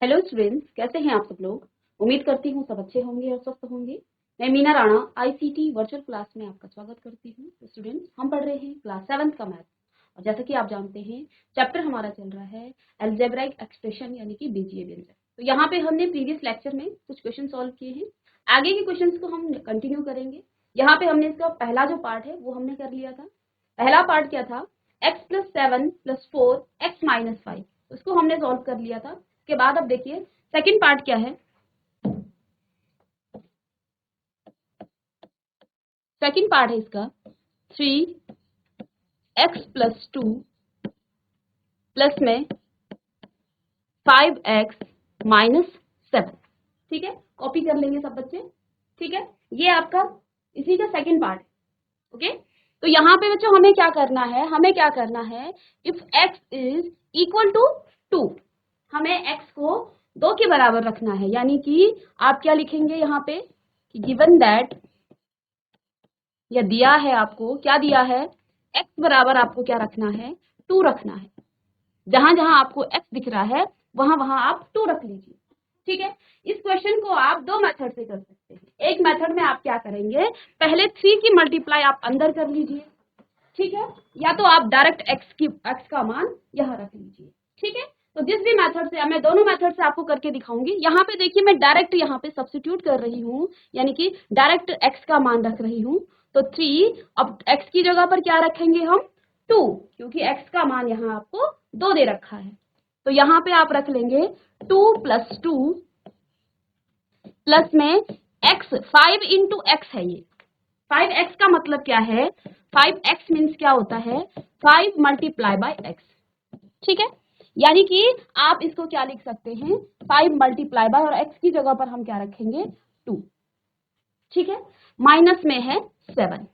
Hello students, कैसे हैं आप सब लोग। उम्मीद करती हूँ सब अच्छे होंगे और स्वस्थ होंगे। मैं Meena Rana ICT virtual class में आपका स्वागत करती हूँ। तो स्टूडेंट्स, हम पढ़ रहे हैं क्लास 7 का मैथ और जैसा कि आप जानते हैं चैप्टर हमारा चल रहा है अलजेब्राइक एक्सप्रेशन यानी कि बीजीय व्यंजक। तो यहाँ पे हमने प्रीवियस लेक्चर में कुछ क्वेश्चन सॉल्व किए हैं। आगे के क्वेश्चन को हम कंटिन्यू करेंगे। यहाँ पे हमने इसका पहला जो पार्ट है वो हमने कर लिया था। पहला पार्ट क्या था, x+7+4 x-5, उसको हमने सॉल्व कर लिया था। के बाद अब देखिए सेकंड पार्ट क्या है। सेकंड पार्ट है इसका 3x+2 प्लस में 5x-7। ठीक है, कॉपी कर लेंगे सब बच्चे। ठीक है, ये आपका इसी का सेकंड पार्ट है। ओके, तो यहाँ पे बच्चों हमें क्या करना है, if x is equal to 2, हमें x को 2 के बराबर रखना है। यानी कि आप क्या लिखेंगे यहाँ पे कि गिवन दैट, या दिया है आपको, क्या दिया है, x बराबर आपको क्या रखना है, 2 रखना है। जहां जहां आपको x दिख रहा है वहां वहां आप 2 रख लीजिए। ठीक है, इस क्वेश्चन को आप दो मेथड से कर सकते हैं। एक मेथड में आप क्या करेंगे, पहले 3 की मल्टीप्लाई आप अंदर कर लीजिए। ठीक है, या तो आप डायरेक्ट x का मान यहाँ रख लीजिए। ठीक है, तो जिस भी मेथड से, मैं दोनों मेथड से आपको करके दिखाऊंगी। यहाँ पे देखिए मैं डायरेक्ट यहाँ पे सब्स्टिट्यूट कर रही हूँ, यानी कि डायरेक्ट x का मान रख रही हूँ। तो 3, अब x की जगह पर क्या रखेंगे हम, 2, क्योंकि x का मान यहाँ आपको 2 दे रखा है। तो यहाँ पे आप रख लेंगे 2+2 प्लस में x, 5 इंटू एक्स है ये। 5x का मतलब क्या है, 5x मीन्स क्या होता है, 5 मल्टीप्लाई बाय x। ठीक है, यानी कि आप इसको क्या लिख सकते हैं, 5 मल्टीप्लाई बाय, और x की जगह पर हम क्या रखेंगे, 2। ठीक है, माइनस में है 7।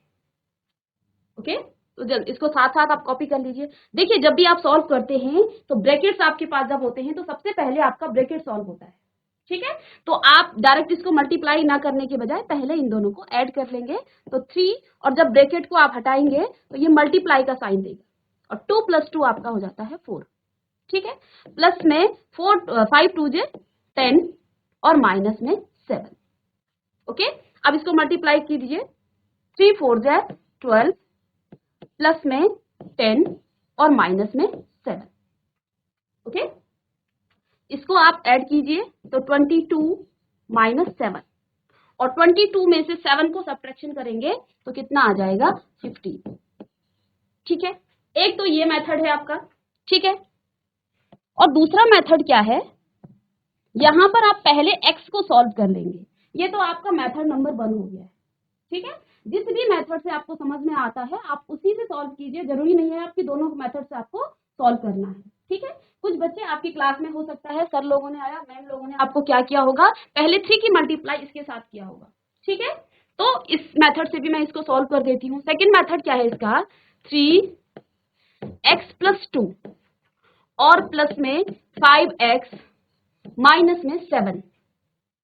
ओके, तो जल्द इसको साथ साथ आप कॉपी कर लीजिए। देखिए जब भी आप सॉल्व करते हैं तो ब्रैकेट्स आपके पास जब होते हैं तो सबसे पहले आपका ब्रैकेट सॉल्व होता है। ठीक है, तो आप डायरेक्ट इसको मल्टीप्लाई ना करने के बजाय पहले इन दोनों को ऐड कर लेंगे। तो 3, और जब ब्रैकेट को आप हटाएंगे तो ये मल्टीप्लाई का साइन देगा, और 2+2 आपका हो जाता है 4। ठीक है, प्लस में 5 2 जे 10 और माइनस में 7। ओके, अब इसको मल्टीप्लाई कीजिए, 3 4 जे 12 प्लस में 10 और माइनस में 7। ओके, इसको आप ऐड कीजिए तो 22 माइनस 7, और 22 में से 7 को सब्ट्रैक्शन करेंगे तो कितना आ जाएगा, 15। ठीक है, एक तो ये मेथड है आपका। ठीक है, और दूसरा मेथड क्या है, यहां पर आप पहले x को सॉल्व कर लेंगे। ये तो आपका मेथड नंबर 1 हो गया है। ठीक है, जिस भी मेथड से आपको समझ में आता है आप उसी से सॉल्व कीजिए। जरूरी नहीं है आपकी दोनों मेथड से आपको सॉल्व करना है। ठीक है, कुछ बच्चे आपकी क्लास में हो सकता है सर लोगों ने आया, मैम लोगों ने आपको क्या किया होगा, पहले 3 की मल्टीप्लाई इसके साथ किया होगा। ठीक है, तो इस मेथड से भी मैं इसको सॉल्व कर देती हूँ। सेकेंड मेथड क्या है इसका, 3x+2 और प्लस में 5x माइनस में 7।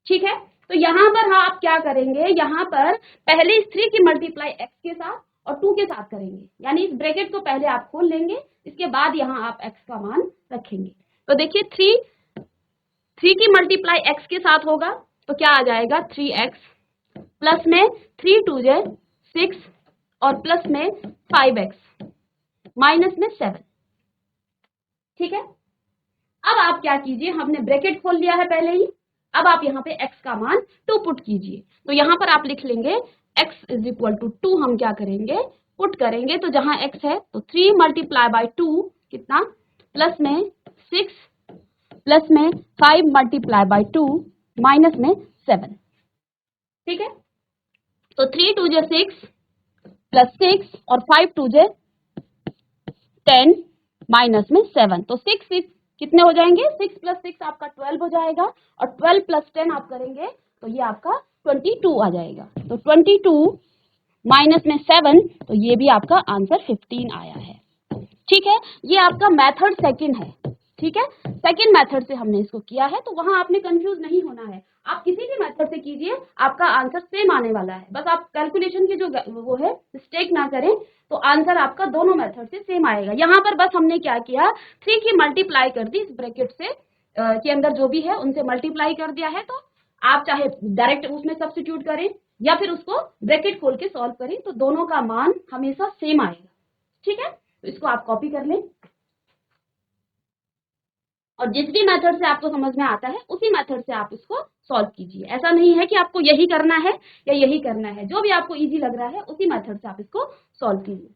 ठीक है, तो यहां पर हाँ आप क्या करेंगे, यहां पर पहले इस 3 की मल्टीप्लाई x के साथ और 2 के साथ करेंगे। यानी इस ब्रैकेट को पहले आप खोल लेंगे, इसके बाद यहां आप x का मान रखेंगे। तो देखिए 3 की मल्टीप्लाई x के साथ होगा तो क्या आ जाएगा, 3x प्लस में 3 2 जे 6 और प्लस में 5x माइनस में 7। ठीक है, अब आप क्या कीजिए, हमने ब्रैकेट खोल लिया है पहले ही। अब आप यहाँ पे x का मान 2 पुट कीजिए। तो यहाँ पर आप लिख लेंगे x इज इक्वल टू 2, हम क्या करेंगे, पुट करेंगे। तो जहां x है तो 3 मल्टीप्लाई बाय 2 कितना, प्लस में 6 प्लस में 5 मल्टीप्लाई बाय 2 माइनस में 7। ठीक है, तो 3 2 जे 6 प्लस 6 और 5 2 जे 10 माइनस में 7। तो 6 6 कितने हो जाएंगे, 6 प्लस 6 आपका 12 हो जाएगा, और 12 प्लस 10 आप करेंगे तो ये आपका 22 आ जाएगा। तो 22 माइनस में 7, तो ये भी आपका आंसर 15 आया है। ठीक है, ये आपका मेथड सेकंड है। ठीक है, सेकंड मेथड से हमने इसको किया है, तो वहां आपने कंफ्यूज नहीं होना है। आप किसी भी मेथड से कीजिए, आपका आंसर सेम आने वाला है। बस आप कैलकुलेशन की जो वो है मिस्टेक ना करें, तो आंसर आपका दोनों मेथड से सेम आएगा। यहाँ पर बस हमने क्या किया, 3 की मल्टीप्लाई कर दी इस ब्रैकेट से के अंदर जो भी है उनसे मल्टीप्लाई कर दिया है, तो आप चाहे डायरेक्ट उसमें सब्स्टिट्यूट करें या फिर उसको ब्रैकेट खोल के सॉल्व करें, तो दोनों का मान हमेशा सेम आएगा। ठीक है, तो इसको आप कॉपी कर लें और जिस भी मेथड से आपको समझ में आता है उसी मेथड से आप इसको सॉल्व कीजिए। ऐसा नहीं है कि आपको यही करना है या यही करना है, जो भी आपको इजी लग रहा है उसी मेथड से आप इसको सॉल्व कीजिए।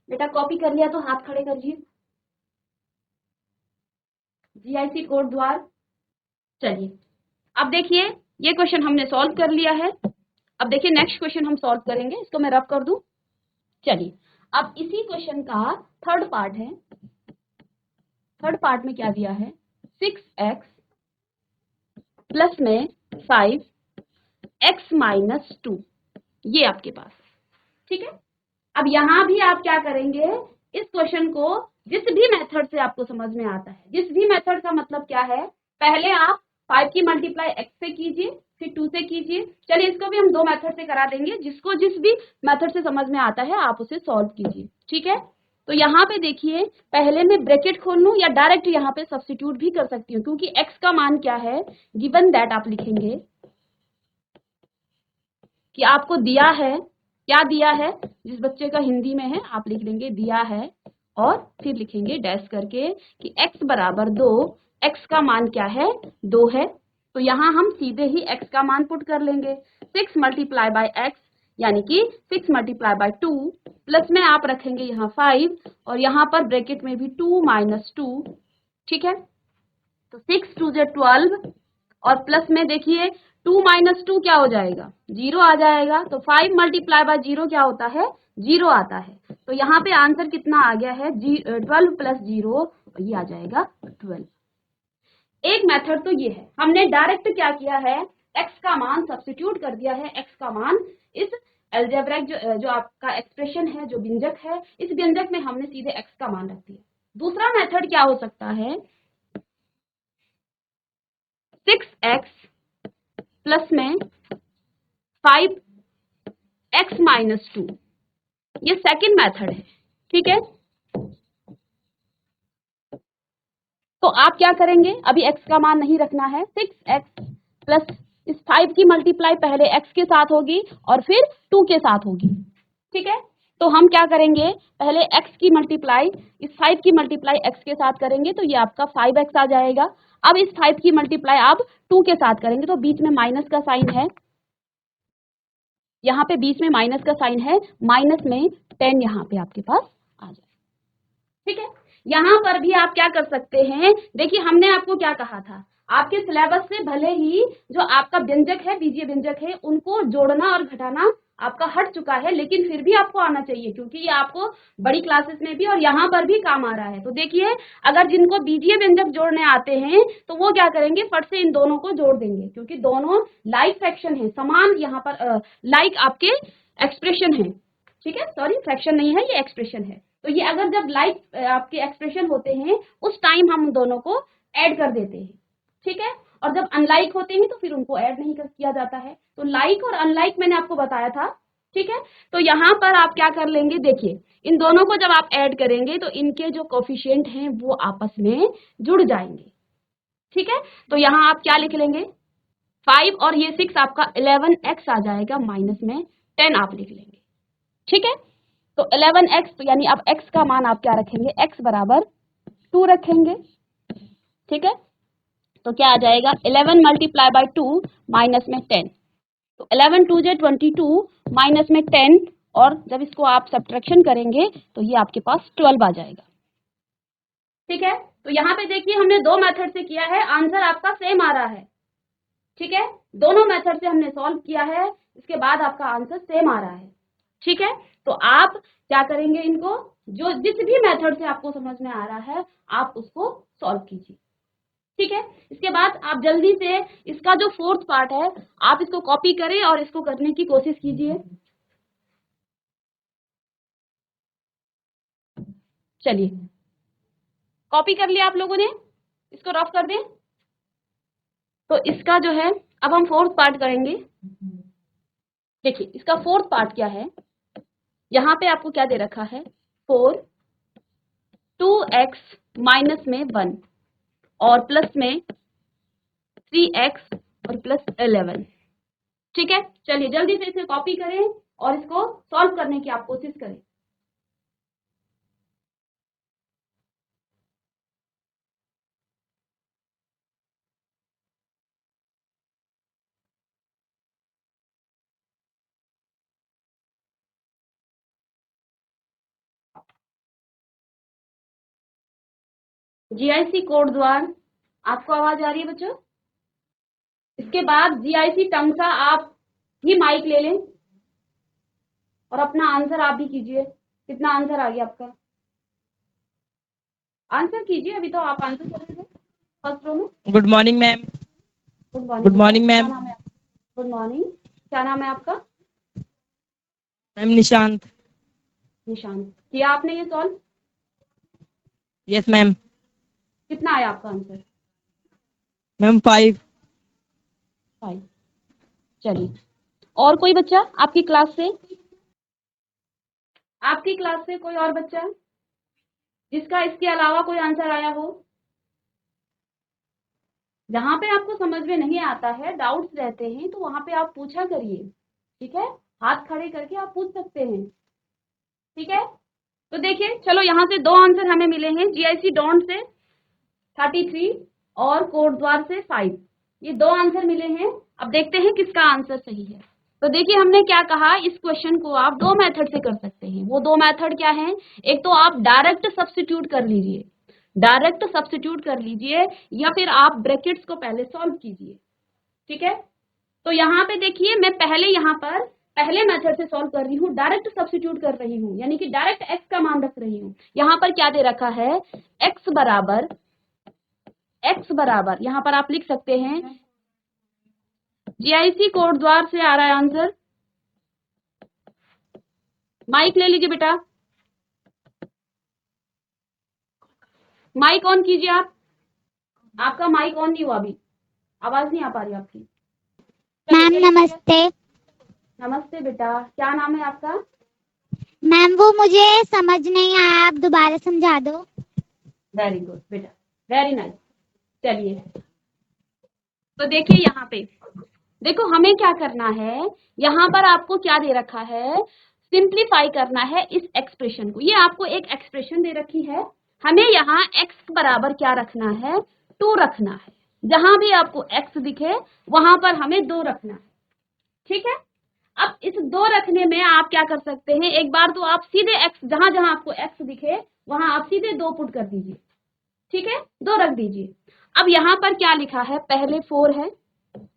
बेटा कॉपी कर लिया तो हाथ खड़े करिए, जीआईसी कोड द्वारा। चलिए अब देखिए, ये क्वेश्चन हमने सॉल्व कर लिया है। अब देखिए नेक्स्ट क्वेश्चन हम सॉल्व करेंगे, इसको मैं रब कर दूं। चलिए अब इसी क्वेश्चन का थर्ड पार्ट है। थर्ड पार्ट में क्या दिया है, 6x प्लस में 5x माइनस 2, ये आपके पास। ठीक है, अब यहां भी आप क्या करेंगे, इस क्वेश्चन को जिस भी मेथड से आपको समझ में आता है, जिस भी मेथड का मतलब क्या है, पहले आप 5 की मल्टीप्लाई x से कीजिए, फिर 2 से कीजिए। चलिए इसको भी हम दो मेथड से करा देंगे, जिसको जिस भी मेथड से समझ में आता है आप उसे सॉल्व कीजिए। ठीक है, तो यहाँ पे देखिए, पहले मैं ब्रैकेट खोल लूं या डायरेक्ट यहाँ पे सब्स्टिट्यूट भी कर सकती हूँ, क्योंकि x का मान क्या है, गिवन दैट आप लिखेंगे कि आपको दिया है, क्या दिया है, जिस बच्चे का हिंदी में है आप लिख लेंगे दिया है, और फिर लिखेंगे डैश करके कि x बराबर 2, x का मान क्या है, 2 है। तो यहाँ हम सीधे ही x का मान पुट कर लेंगे, 6 मल्टीप्लाई बाय x यानी कि 6 मल्टीप्लाई बाय 2, प्लस में आप रखेंगे यहाँ 5 और यहाँ पर ब्रैकेट में भी 2 माइनस 2। ठीक है, तो 6 2 से 12 और प्लस में देखिए 2 माइनस 2 क्या हो जाएगा, 0 आ जाएगा। तो 5 मल्टीप्लाई बाय 0 क्या होता है, 0 आता है। तो यहाँ पे आंसर कितना आ गया है, 12 प्लस 0, ये आ जाएगा 12। एक मेथड तो ये है, हमने डायरेक्ट क्या किया है, x का मान सब्स्टिट्यूट कर दिया है। x का मान इस अलजेब्रिक जो आपका एक्सप्रेशन है, जो व्यंजक है, इस व्यंजक में हमने सीधे x का मान रख दिया। दूसरा मेथड क्या हो सकता है, 6x प्लस में 5x माइनस 2, ये सेकंड मेथड है। ठीक है, तो आप क्या करेंगे, अभी x का मान नहीं रखना है, 6x प्लस इस 5 की मल्टीप्लाई पहले x के साथ होगी और फिर 2 के साथ होगी। ठीक है, तो हम क्या करेंगे, पहले x की मल्टीप्लाई इस 5 की मल्टीप्लाई x के साथ करेंगे, तो ये आपका 5x आ जाएगा। अब इस 5 की मल्टीप्लाई आप 2 के साथ करेंगे, तो बीच में माइनस का साइन है, यहाँ पे बीच में माइनस का साइन है, माइनस में 10 यहाँ पे आपके पास आ जाए। ठीक है, यहाँ पर भी आप क्या कर सकते हैं, देखिए हमने आपको क्या कहा था, आपके सिलेबस से भले ही जो आपका व्यंजक है, बीजीय व्यंजक है, उनको जोड़ना और घटाना आपका हट चुका है, लेकिन फिर भी आपको आना चाहिए, क्योंकि ये आपको बड़ी क्लासेस में भी और यहाँ पर भी काम आ रहा है। तो देखिए, अगर जिनको बीजीय व्यंजक जोड़ने आते हैं तो वो क्या करेंगे, फट से इन दोनों को जोड़ देंगे, क्योंकि दोनों लाइक फ्रैक्शन है, समान यहाँ पर लाइक आपके एक्सप्रेशन है। ठीक है, सॉरी फ्रैक्शन नहीं है, ये एक्सप्रेशन है। तो ये अगर जब लाइक आपके एक्सप्रेशन होते हैं उस टाइम हम दोनों को ऐड कर देते हैं। ठीक है, और जब अनलाइक होते हैं तो फिर उनको ऐड नहीं किया जाता है। तो लाइक और अनलाइक मैंने आपको बताया था। ठीक है, तो यहाँ पर आप क्या कर लेंगे, देखिए इन दोनों को जब आप ऐड करेंगे तो इनके जो कोफिशिएंट हैं वो आपस में जुड़ जाएंगे। ठीक है, तो यहाँ आप क्या लिख लेंगे, 5 और ये 6 आपका 11x आ जाएगा, माइनस में 10 आप लिख लेंगे। ठीक है, तो 11x, तो यानी अब x का मान आप क्या रखेंगे, x बराबर 2 रखेंगे। ठीक है, तो क्या आ जाएगा, 11 मल्टीप्लाई बाय 2 माइनस में 10, तो 11 2 जे 22 माइनस में 10, और जब इसको आप सब्ट्रैक्शन करेंगे तो ये आपके पास 12 आ जाएगा। ठीक है, तो यहाँ पे देखिए हमने दो मेथड से किया है, आंसर आपका सेम आ रहा है। ठीक है, दोनों मेथड से हमने सॉल्व किया है, इसके बाद आपका आंसर सेम आ रहा है। ठीक है, तो आप क्या करेंगे, इनको जो जिस भी मेथड से आपको समझ में आ रहा है आप उसको सॉल्व कीजिए। ठीक है, इसके बाद आप जल्दी से इसका जो फोर्थ पार्ट है आप इसको कॉपी करें और इसको करने की कोशिश कीजिए। चलिए कॉपी कर लिया आप लोगों ने? इसको रफ कर दें। तो इसका जो है अब हम फोर्थ पार्ट करेंगे। देखिए इसका फोर्थ पार्ट क्या है, यहाँ पे आपको क्या दे रखा है 4, 2x माइनस में 1 और प्लस में 3x और प्लस 11। ठीक है, चलिए जल्दी से इसे कॉपी करें और इसको सॉल्व करने की आप कोशिश करें। जीआईसी कोड द्वारा आपको आवाज आ रही है बच्चों? इसके बाद जीआईसी टंग का आप ही माइक ले लें और अपना आंसर आप भी कीजिए। कितना आंसर आ गया आपका? आंसर कीजिए, अभी तो आप आंसर कर रहे थे फर्स्ट रो में। Good morning ma'am. Good morning. Good morning ma'am. Good morning, क्या नाम है आपका? मैम निशांत। निशांत। किया आपने ये सॉल्व? Yes ma'am. कितना आया आपका आंसर? मैम 5। चलिए, और कोई बच्चा आपकी क्लास से? आपकी क्लास से कोई और बच्चा जिसका इसके अलावा कोई आंसर आया हो? जहां पे आपको समझ में नहीं आता है, डाउट्स रहते हैं, तो वहां पे आप पूछा करिए। ठीक है, हाथ खड़े करके आप पूछ सकते हैं। ठीक है, तो देखिए चलो यहाँ से 2 आंसर हमें मिले हैं, जीआईसी डॉन्ट से 33 और कोड द्वार से 5। ये 2 आंसर मिले हैं। अब देखते हैं किसका आंसर सही है। तो देखिए हमने क्या कहा, इस क्वेश्चन को आप 2 मेथड से कर सकते हैं। वो 2 मेथड क्या हैं? एक तो आप डायरेक्ट सब्स्टिट्यूट कर लीजिए, या फिर आप ब्रैकेट्स को पहले सॉल्व कीजिए। ठीक है, तो यहाँ पे देखिए मैं पहले यहाँ पर पहले मेथड से सॉल्व कर रही हूँ, डायरेक्ट सब्स्टिट्यूट कर रही हूँ, यानी कि डायरेक्ट x का मान रख रही हूँ। यहाँ पर क्या दे रखा है, x बराबर यहाँ पर आप लिख सकते हैं, जीआईसी कोड द्वार से आ रहा है आंसर। माइक ले लीजिए बेटा, माइक ऑन कीजिए आप। आपका माइक ऑन नहीं हुआ अभी, आवाज नहीं आ पा रही आपकी। मैम नमस्ते। नमस्ते बेटा, क्या नाम है आपका? मैम वो मुझे समझ नहीं आया, आप दोबारा समझा दो। वेरी गुड बेटा, वेरी नाइस। चलिए तो देखिए यहाँ पे देखो हमें क्या करना है, यहाँ पर आपको क्या दे रखा है, सिंप्लीफाई करना है इस एक्सप्रेशन को। ये आपको एक एक्सप्रेशन दे रखी है, हमें यहाँ x बराबर क्या रखना है, 2 रखना है। जहां भी आपको x दिखे वहां पर हमें 2 रखना है। ठीक है, अब इस 2 रखने में आप क्या कर सकते हैं, एक बार तो आप सीधे x, जहां जहां आपको x दिखे वहां आप सीधे 2 पुट कर दीजिए। ठीक है, 2 रख दीजिए। अब यहाँ पर क्या लिखा है, पहले 4 है,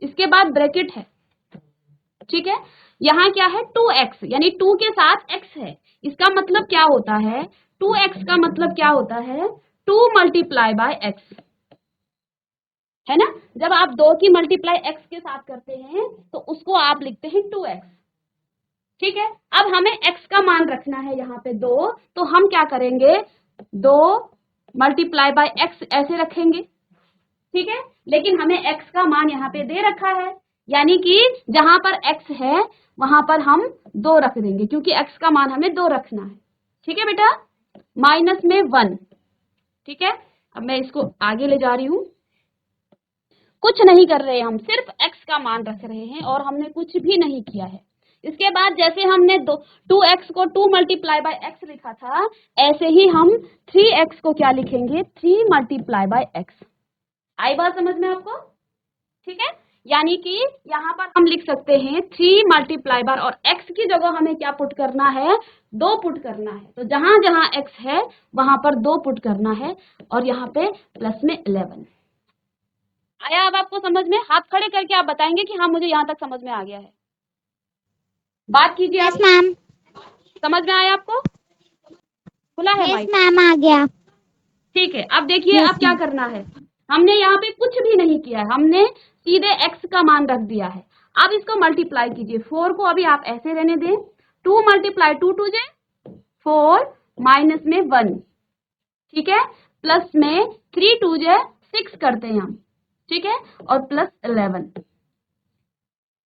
इसके बाद ब्रैकेट है। ठीक है, यहाँ क्या है 2x, यानी 2 के साथ x है। इसका मतलब क्या होता है, 2x का मतलब क्या होता है, 2 मल्टीप्लाई बाय x, है ना। जब आप 2 की मल्टीप्लाई x के साथ करते हैं तो उसको आप लिखते हैं 2x। ठीक है, अब हमें x का मान रखना है यहाँ पे 2, तो हम क्या करेंगे, 2 मल्टीप्लाई बाय x ऐसे रखेंगे। ठीक है, लेकिन हमें x का मान यहाँ पे दे रखा है, यानी कि जहां पर x है वहां पर हम 2 रख देंगे, क्योंकि x का मान हमें 2 रखना है। ठीक है बेटा, माइनस में 1। ठीक है, अब मैं इसको आगे ले जा रही हूं, कुछ नहीं कर रहे, हम सिर्फ x का मान रख रहे हैं और हमने कुछ भी नहीं किया है। इसके बाद जैसे हमने 2x को 2 मल्टीप्लाई बाय x लिखा था, ऐसे ही हम 3x को क्या लिखेंगे, 3 मल्टीप्लाई बाय x। आई बात समझ में आपको? ठीक है, यानी कि यहाँ पर हम लिख सकते हैं 3 मल्टीप्लाई बार, और x की जगह हमें क्या पुट करना है, 2 पुट करना है। तो जहां जहां x है वहां पर 2 पुट करना है, और यहाँ पे प्लस में 11। आया अब आपको समझ में? हाथ खड़े करके आप बताएंगे कि हाँ मुझे यहाँ तक समझ में आ गया है। बात कीजिए आप। Yes ma'am. समझ में आया आपको? खुला है यस माइक? मैम आ गया। ठीक है, अब देखिए Yes, अब क्या करना है, हमने यहाँ पे कुछ भी नहीं किया है, हमने सीधे x का मान रख दिया है। अब इसको मल्टीप्लाई कीजिए, 4 को अभी आप ऐसे रहने दें, 2 मल्टीप्लाई 2 2 जे 4 माइनस में 1। ठीक है, प्लस में 3 2 जो 6 करते हैं हम, ठीक है, और प्लस 11।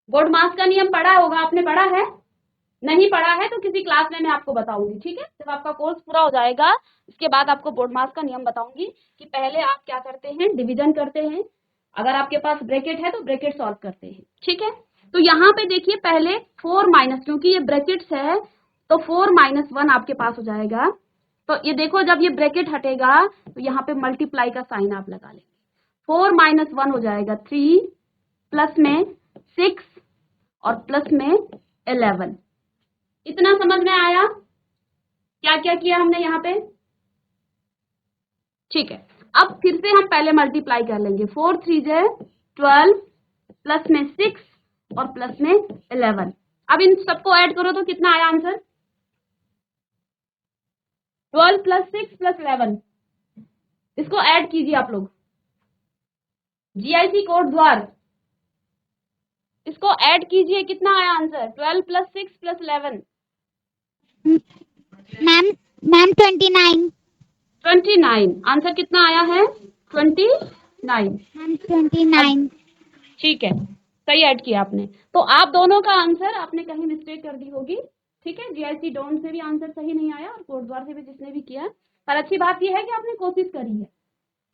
बोर्ड मास का नियम पढ़ा होगा, आपने पढ़ा है? नहीं पढ़ा है तो किसी क्लास में मैं आपको बताऊंगी, ठीक है। जब आपका कोर्स पूरा हो जाएगा इसके बाद आपको बोर्ड मास का नियम बताऊंगी कि पहले आप क्या करते हैं, डिवीजन करते हैं, अगर आपके पास ब्रैकेट है तो ब्रैकेट सॉल्व करते हैं, ठीक है। तो यहाँ पे देखिए पहले 4 माइनस, क्योंकि ये ब्रैकेट्स है तो 4 माइनस 1 आपके पास हो जाएगा। तो ये देखो जब ये ब्रैकेट हटेगा तो यहाँ पे मल्टीप्लाई का साइन आप लगा लेंगे। 4 माइनस 1 हो जाएगा 3, प्लस में 6 और प्लस में 11। इतना समझ में आया क्या क्या किया हमने यहाँ पे? ठीक है, अब फिर से हम पहले मल्टीप्लाई कर लेंगे। 4 3 जे 12, प्लस में 6 और प्लस में 11। अब इन सबको ऐड करो तो कितना आया आंसर? 12 plus 6 plus 11। इसको ऐड कीजिए आप लोग जीआईसी कोड द्वारा, इसको ऐड कीजिए, कितना आया answer? 12 plus 6 plus 11। Ma'am ma'am 29। 29। Answer कितना आया है? 29। मैम 29। ठीक है, सही ऐड किया आपने। तो आप दोनों का आंसर आपने कहीं मिस्टेक कर दी होगी, ठीक है। जीआईसी डोंट से भी आंसर सही नहीं आया और कोटद्वार से भी जिसने भी किया, पर अच्छी बात यह है कि आपने कोशिश करी है,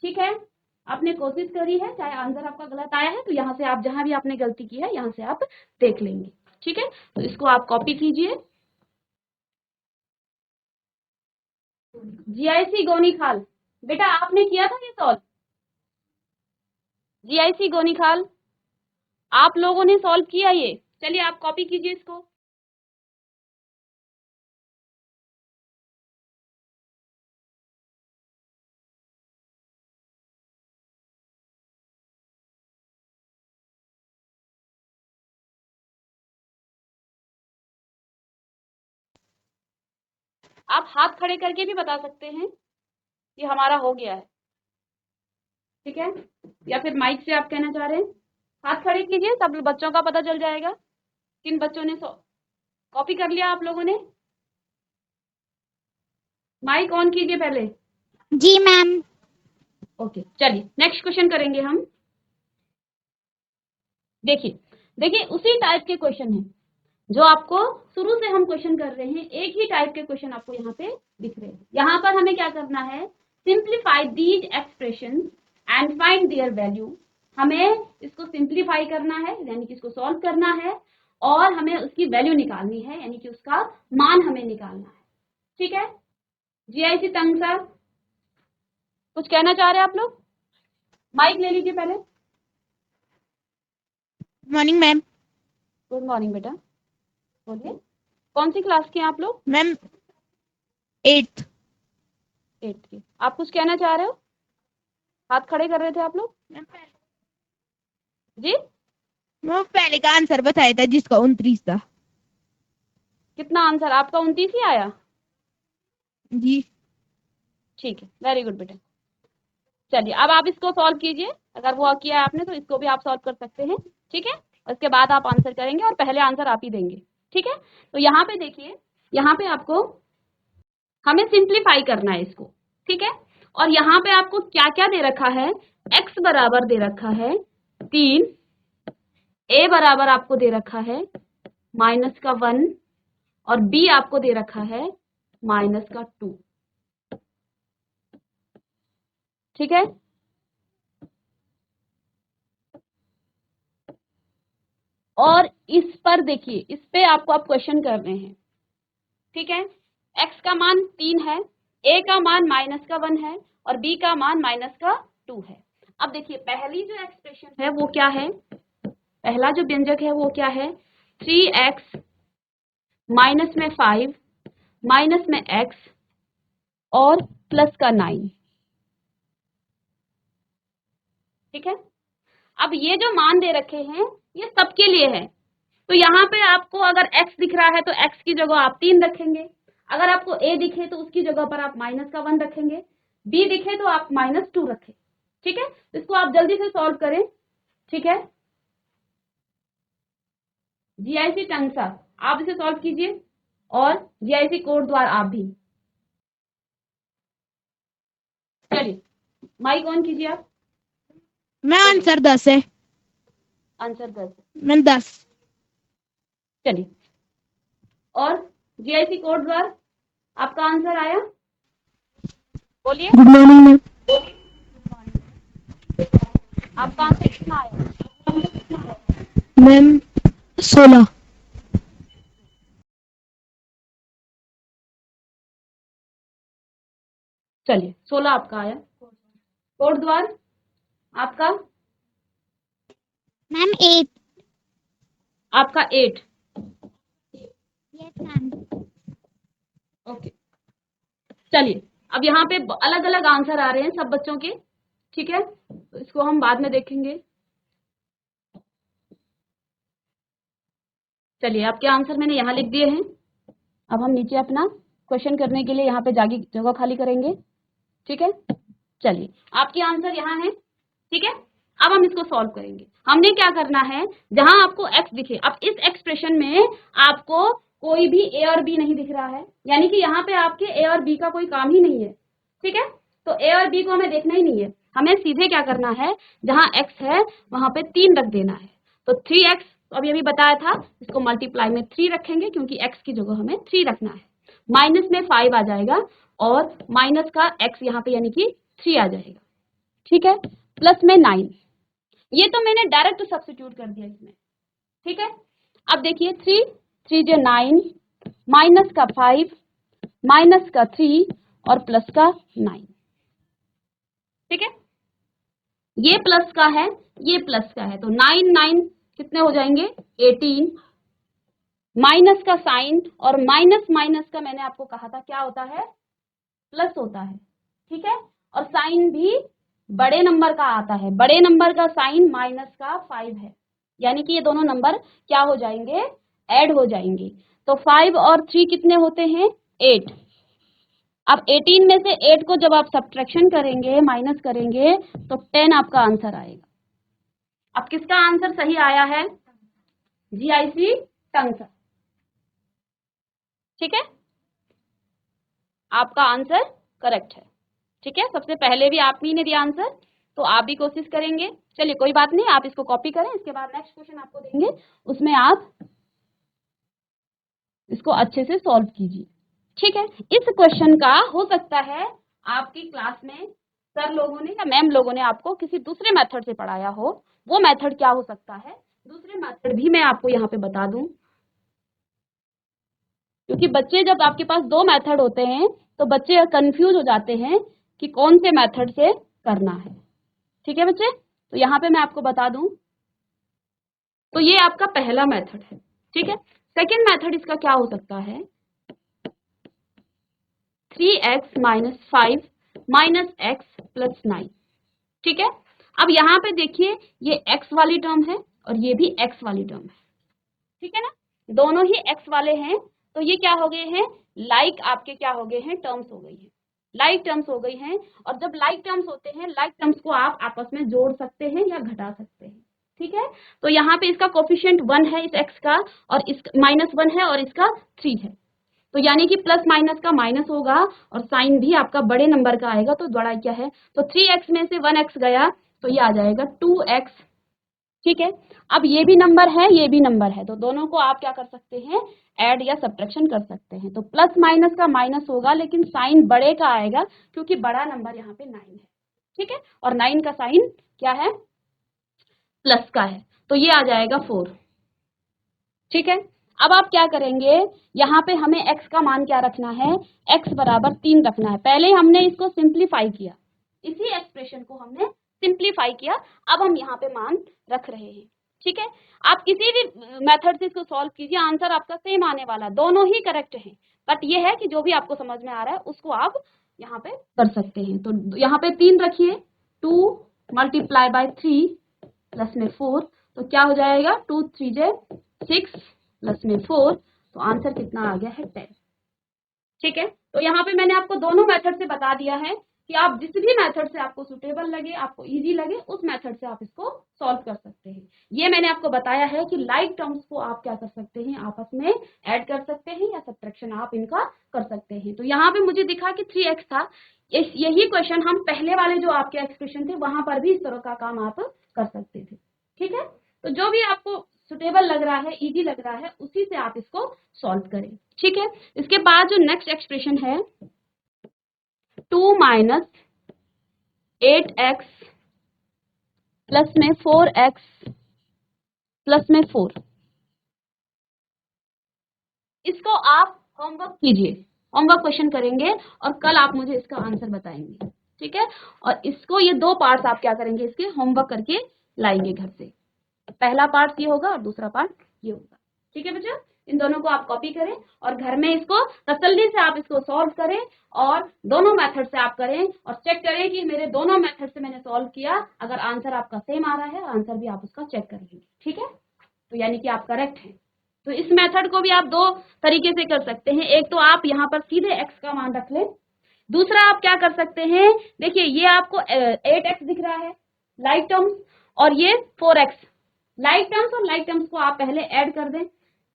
ठीक है। आपने कोशिश करी है, चाहे आंसर आपका गलत आया है तो यहाँ से आप जहां भी आपने गलती की है यहाँ से आप देख लेंगे, ठीक है। तो इसको आप कॉपी कीजिए। जीआईसी गोनीखाल, बेटा आपने किया था ये सॉल्व? जीआईसी गोनीखाल आप लोगों ने सॉल्व किया ये? चलिए आप कॉपी कीजिए इसको। आप हाथ खड़े करके भी बता सकते हैं कि हमारा हो गया है, ठीक है, या फिर माइक से आप कहना चाह रहे हैं। हाथ खड़े कीजिए, सब बच्चों का पता चल जाएगा किन बच्चों ने कॉपी कर लिया। आप लोगों ने माइक ऑन कीजिए पहले। जी मैम। ओके, चलिए नेक्स्ट क्वेश्चन करेंगे हम। देखिए देखिए उसी टाइप के क्वेश्चन हैं जो आपको शुरू से हम क्वेश्चन कर रहे हैं, एक ही टाइप के क्वेश्चन आपको यहाँ पे दिख रहे हैं। यहाँ पर हमें क्या करना है? Simplify these expression and find their value. हमें इसको सिंप्लीफाई करना है, यानी कि इसको सॉल्व करना है और हमें उसकी वैल्यू निकालनी है, यानी कि उसका मान हमें निकालना है, ठीक है। जीआईसी तंग सर कुछ कहना चाह रहे हैं आप लोग? माइक ले लीजिए पहले। Morning ma'am. गुड मॉर्निंग बेटा, बोलिए कौन सी क्लास के हैं आप लोग? Ma'am 8th। 8th की। आप कुछ कहना चाह रहे हो? हाथ खड़े कर रहे थे आप लोग जी? वो पहले का आंसर बताया था जिसका 29 था। कितना आंसर आपका? 29 ही आया? जी ठीक है, वेरी गुड बेटा। चलिए अब आप इसको सॉल्व कीजिए, अगर वो किया है आपने तो इसको भी आप सॉल्व कर सकते हैं, ठीक है। उसके बाद आप आंसर करेंगे और पहले आंसर आप ही देंगे, ठीक है। तो यहाँ पे देखिए, यहाँ पे आपको हमें सिंप्लीफाई करना है इसको, ठीक है। और यहाँ पे आपको क्या क्या दे रखा है? x बराबर दे रखा है 3, a बराबर आपको दे रखा है -1 और b आपको दे रखा है -2, ठीक है। और इस पर देखिए, इस पे आपको आप क्वेश्चन कर रहे हैं, ठीक है। x का मान 3 है, a का मान -1 है और b का मान -2 है। अब देखिए पहली जो एक्सप्रेशन है वो क्या है? पहला जो व्यंजक है वो क्या है? 3x माइनस में 5 माइनस में x और प्लस का 9, ठीक है। अब ये जो मान दे रखे हैं ये सबके लिए है, तो यहाँ पे आपको अगर x दिख रहा है तो x की जगह आप 3 रखेंगे, अगर आपको a दिखे तो उसकी जगह पर आप -1 रखेंगे, b दिखे तो आप -2 रखें, ठीक है। इसको आप जल्दी से सॉल्व करें, ठीक है। जीआईसी टंगसा आप इसे सॉल्व कीजिए और जीआईसी कोड द्वारा आप भी। चलिए माइक ऑन कीजिए आप। मैम आंसर 10 है। आंसर 10। मैम 10। चलिए और जीआईसी कोड द्वारा आपका आंसर आया, बोलिए गुड मॉर्निंग मैम। आपका आंसर कितना आया? मैम 16। चलिए 16 आपका आया। कोड द्वार आपका? मैम 8। आपका 8। Yes ma'am. ओके चलिए अब यहाँ पे अलग अलग आंसर आ रहे हैं सब बच्चों के, ठीक है, तो इसको हम बाद में देखेंगे। चलिए आपके आंसर मैंने यहाँ लिख दिए हैं। अब हम नीचे अपना क्वेश्चन करने के लिए यहाँ पे जगह खाली करेंगे, ठीक है। चलिए आपके आंसर यहाँ है, ठीक है। अब हम इसको सॉल्व करेंगे। हमने क्या करना है, जहां आपको x दिखे, अब इस एक्सप्रेशन में आपको कोई भी a और b नहीं दिख रहा है, यानी कि यहाँ पे आपके a और b का कोई काम ही नहीं है, ठीक है। तो a और b को हमें देखना ही नहीं है, हमें सीधे क्या करना है, जहां x है वहां पे 3 रख देना है। तो 3x अभी बताया था, इसको मल्टीप्लाई में 3 रखेंगे क्योंकि x की जगह हमें 3 रखना है। माइनस में 5 आ जाएगा और माइनस का x यहाँ पे यानी कि 3 आ जाएगा, ठीक है। प्लस में 9, ये तो मैंने डायरेक्ट सब्स्टिट्यूट कर दिया इसमें, ठीक है। अब देखिए 3 3 जो 9, माइनस का 5, माइनस का 3 और प्लस का 9, ठीक है। ये प्लस का है, ये प्लस का है, तो 9 9 कितने हो जाएंगे 18। माइनस का साइन और माइनस माइनस का मैंने आपको कहा था क्या होता है, प्लस होता है, ठीक है। और साइन भी बड़े नंबर का आता है, बड़े नंबर का साइन माइनस का 5 है, यानी कि ये दोनों नंबर क्या हो जाएंगे, ऐड हो जाएंगे। तो 5 और 3 कितने होते हैं 8। अब 18 में से 8 को जब आप सब्ट्रैक्शन करेंगे, माइनस करेंगे, तो 10 आपका आंसर आएगा। अब किसका आंसर सही आया है, जीआईसी आंसर, ठीक है, आपका आंसर करेक्ट है, ठीक है। सबसे पहले भी आप ही ने दिया आंसर, तो आप भी कोशिश करेंगे। चलिए कोई बात नहीं, आप इसको कॉपी करें, इसके बाद नेक्स्ट क्वेश्चन आपको देंगे, उसमें आप इसको अच्छे से सॉल्व कीजिए, ठीक है। इस क्वेश्चन का हो सकता है आपकी क्लास में सर लोगों ने या मैम लोगों ने आपको किसी दूसरे मेथड से पढ़ाया हो, वो मेथड क्या हो सकता है, दूसरे मेथड भी मैं आपको यहाँ पे बता दूं, क्योंकि बच्चे जब आपके पास 2 मेथड होते हैं तो बच्चे कंफ्यूज हो जाते हैं कि कौन से मेथड से करना है, ठीक है बच्चे। तो यहाँ पे मैं आपको बता दूं, तो ये आपका पहला मेथड है, ठीक है। सेकेंड मेथड इसका क्या हो सकता है, 3x minus 5 minus x plus 9, ठीक है। अब यहाँ पे देखिए ये x वाली टर्म है और ये भी x वाली टर्म है, ठीक है ना, दोनों ही x वाले हैं, तो ये क्या हो गए हैं, लाइक आपके क्या हो गए हैं, टर्म्स हो गई है, लाइक टर्म्स हो गई हैं। और जब लाइक टर्म्स होते हैं, लाइक टर्म्स को आप आपस में जोड़ सकते हैं या घटा सकते हैं, ठीक है। तो यहाँ पे इसका कोफिशिएंट 1 है इस x का, और इस -1 है और इसका 3 है, तो यानी कि प्लस माइनस का माइनस होगा और साइन भी आपका बड़े नंबर का आएगा, तो बड़ा क्या है, तो 3x में से 1x गया तो ये आ जाएगा 2x, ठीक है। अब ये भी नंबर है, ये भी नंबर है, तो दोनों को आप क्या कर सकते हैं, ऐड या सब्ट्रैक्शन कर सकते हैं। तो प्लस माइनस का माइनस होगा लेकिन साइन बड़े का आएगा क्योंकि बड़ा नंबर यहाँ पे 9 है, ठीक है, और 9 का साइन क्या है, प्लस का है, तो ये आ जाएगा 4, ठीक है। अब आप क्या करेंगे, यहाँ पे हमें x का मान क्या रखना है, x बराबर 3 रखना है। पहले हमने इसको सिंप्लीफाई किया, इसी एक्सप्रेशन को हमने सिंप्लीफाई किया, अब हम यहाँ पे मान रख रहे हैं, ठीक है। आप किसी भी मेथड से इसको सॉल्व कीजिए, आंसर आपका सेम आने वाला, दोनों ही करेक्ट हैं, बट ये है कि जो भी आपको समझ में आ रहा है उसको आप यहाँ पे कर सकते हैं। तो यहाँ पे 3 रखिए, 2 मल्टीप्लाई बाय 3 प्लस में 4, तो क्या हो जाएगा, 2 3 जे 6 प्लस में 4, तो आंसर कितना आ गया है 10, ठीक है। तो यहाँ पे मैंने आपको दोनों मेथड से बता दिया है कि आप जिस भी मेथड से आपको सुटेबल लगे, आपको इजी लगे, उस मेथड से आप इसको सॉल्व कर सकते हैं। ये मैंने आपको बताया है कि लाइक टर्म्स को आप क्या कर सकते हैं, आपस में ऐड कर सकते हैं या सब्ट्रैक्शन आप इनका कर सकते हैं। तो यहाँ पे मुझे दिखा कि 3x था, यही क्वेश्चन हम पहले वाले जो आपके एक्सप्रेशन थे वहां पर भी इस तरह का काम आप कर सकते थे। ठीक है, तो जो भी आपको सुटेबल लग रहा है, इजी लग रहा है, उसी से आप इसको सॉल्व करें। ठीक है, इसके बाद जो नेक्स्ट एक्सप्रेशन है 2 माइनस 8x प्लस में 4x प्लस में 4, इसको आप होमवर्क कीजिए, होमवर्क क्वेश्चन करेंगे और कल आप मुझे इसका आंसर बताएंगे। ठीक है, और इसको ये 2 पार्ट्स आप क्या करेंगे, इसके होमवर्क करके लाएंगे घर से। पहला पार्ट ये होगा और दूसरा पार्ट ये होगा। ठीक है बच्चों, इन दोनों को आप कॉपी करें और घर में इसको तसल्ली से आप इसको सॉल्व करें और दोनों मेथड से आप करें और चेक करें कि मेरे दोनों मेथड से मैंने सॉल्व किया, अगर आंसर आपका सेम आ रहा है आंसर भी आप उसका चेक करेंगे। ठीक है, तो यानी कि आप करेक्ट हैं। तो इस मेथड को भी आप 2 तरीके से कर सकते हैं। एक तो आप यहाँ पर सीधे x का मान रख लें, दूसरा आप क्या कर सकते हैं, देखिए ये आपको 8x दिख रहा है लाइक टर्म्स और ये 4x, लाइक टर्म्स और लाइक टर्म्स को आप पहले ऐड कर दें।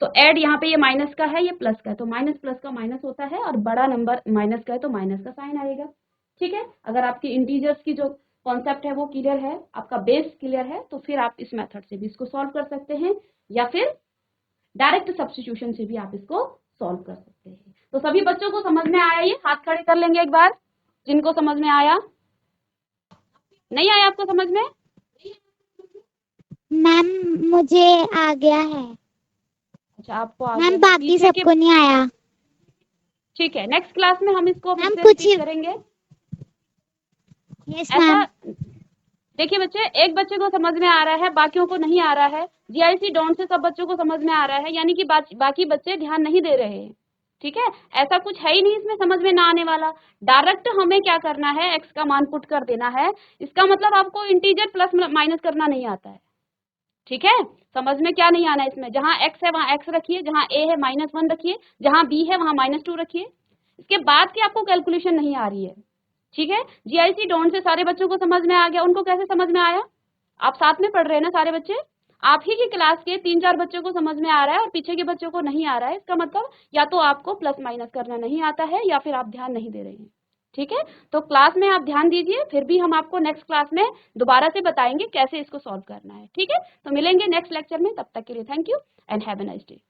तो ऐड यहाँ पे ये माइनस का है, ये प्लस का है, तो माइनस प्लस का माइनस होता है और बड़ा नंबर माइनस का है तो माइनस का साइन आएगा। ठीक है, अगर आपकी इंटीजर्स की जो कॉन्सेप्ट है वो क्लियर है, आपका बेस क्लियर है, तो फिर आप इस मेथड से भी इसको सॉल्व कर सकते हैं या फिर डायरेक्ट सब्स्टिट्यूशन से भी आप इसको सॉल्व कर सकते हैं। तो सभी बच्चों को समझ में आया, ये हाथ खड़े कर लेंगे एक बार जिनको समझ में आया। नहीं आया आपको समझ में? मैम मुझे आ गया है। अच्छा, आपको आ मैम गया। बाकी पीछे के- सबको नहीं आया। ठीक है, नेक्स्ट क्लास में हम इसको फिर मैम से कुछ रिपीट करेंगे। यस ऐसा मैम। देखिए बच्चे, एक बच्चे को समझ में आ रहा है, बाकियों को नहीं आ रहा है। जीआईसी डॉन से सब बच्चों को समझ में आ रहा है, यानी कि बाकी बच्चे ध्यान नहीं दे रहे हैं। ठीक है, ऐसा कुछ है ही नहीं इसमें समझ में ना आने वाला। डायरेक्ट हमें क्या करना है, x का मान पुट कर देना है। इसका मतलब आपको इंटीजर प्लस माइनस करना नहीं आता है। ठीक है, समझ में क्या नहीं आना है इसमें, जहां x है वहां x रखिए, जहां a है -1 रखिए, जहां b है वहां -2 रखिए। इसके बाद की आपको कैलकुलेशन नहीं आ रही है। ठीक है, जीआईसी डॉन से सारे बच्चों को समझ में आ गया। उनको कैसे समझ में आया, आप साथ में पढ़ रहे हैं ना सारे बच्चे, आप ही की क्लास के 3-4 बच्चों को समझ में आ रहा है और पीछे के बच्चों को नहीं आ रहा है। इसका मतलब या तो आपको प्लस माइनस करना नहीं आता है या फिर आप ध्यान नहीं दे रहे हैं। ठीक है, तो क्लास में आप ध्यान दीजिए, फिर भी हम आपको नेक्स्ट क्लास में दोबारा से बताएंगे कैसे इसको सॉल्व करना है। ठीक है, तो मिलेंगे नेक्स्ट लेक्चर में, तब तक के लिए thank you and have a nice day.